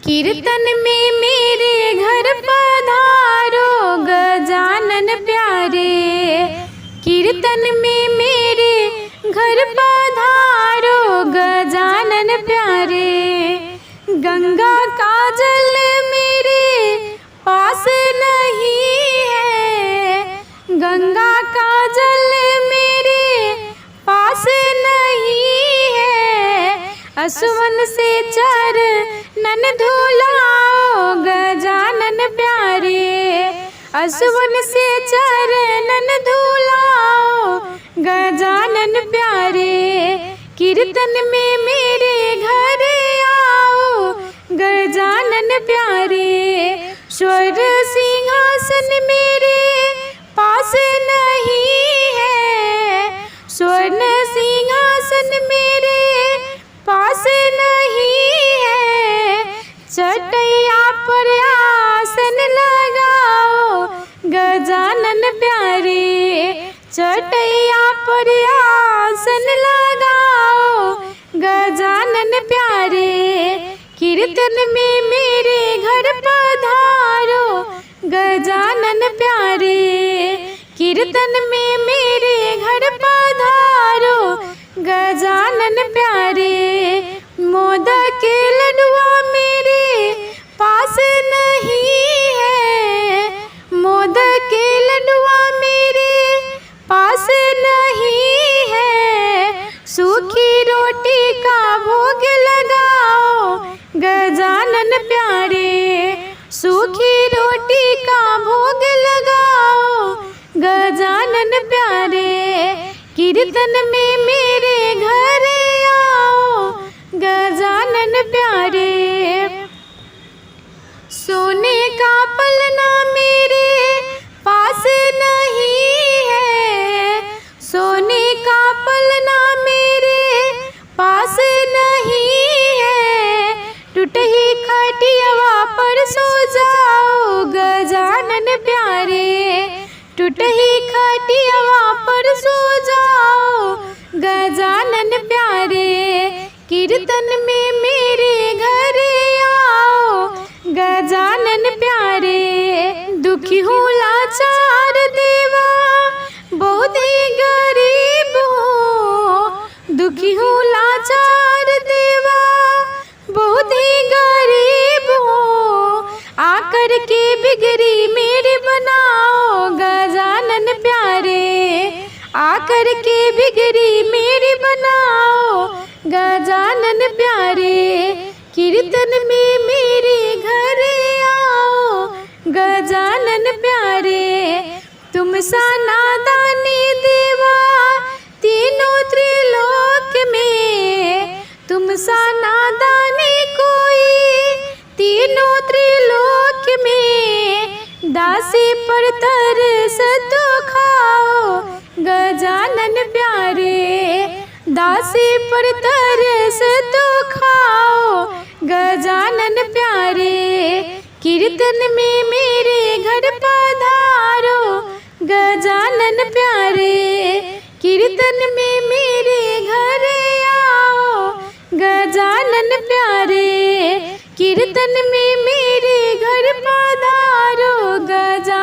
कीर्तन में मेरे घर पधारो गजानन प्यारे। कीर्तन में मेरे घर पधारो गजानन प्यारे। गंगा का जल मेरे पास नहीं है, गंगा का जल मेरे पास नहीं है। असुवन से चरणन धुलाओ गजानन प्यारे। असुवन से चरणन धुलाओ गजानन प्यारे। कीर्तन में मेरे घर आओ गजानन प्यारे। स्वर सिंहासन मेरे पास नहीं है, स्वर्ण सिंहासन मेरे पास नहीं है। चटैया पर आसन लगाओ गजानन प्यारे। चटैया पर आसन लगाओ गजानन प्यारे। कीर्तन में मेरे घर पधारो गजानन प्यारे। कीर्तन में मेरे घर पधारो गजानन प्यारे। मोदक के लडुआ मेरे पास नहीं है, मोदक के लडुआ मेरे पास नहीं है। सूखी रोटी का भोग लगाओ गजानन प्यारे। सूखी रोटी का भोग लगाओ गजानन प्यारे। कीर्तन में मेरे घर आओ गजानन प्यारे। सोने का पलना मेरे पास नहीं है, सोने का पलना मेरे पास नहीं है। टूटी खटियावा पर सो जाओ गजानन प्यारे। टूटी खटियावा पर सो जाओ गजानन प्यारे। कीर्तन में मेरे घर आओ गजानन प्यारे। दुखी हूँ लाचार देवा बहुत ही गरीब हूँ, दुखी हूँ लाचार देवा बहुत ही गरीब हूँ। आकर के बिगड़ी मेरे बनाओ गजानन प्यारे। आकर के बिगड़ी मेरी बनाओ गजानन प्यारे। कीर्तन में मेरे घर आओ गजानन प्यारे। तुम सा नादानी देवा तीनों त्रिलोक में, तुम सा नादानी कोई तीनों त्रिलोक में। दासी पर तरस तो खाओ गजानन प्यारे। दासी पर तरस तो खाओ गजानन प्यारे। कीर्तन में मेरे घर पधारो गजानन प्यारे। कीर्तन में मेरे घर आओ गजानन प्यारे। कीर्तन में मेरे घर पधारो गजानन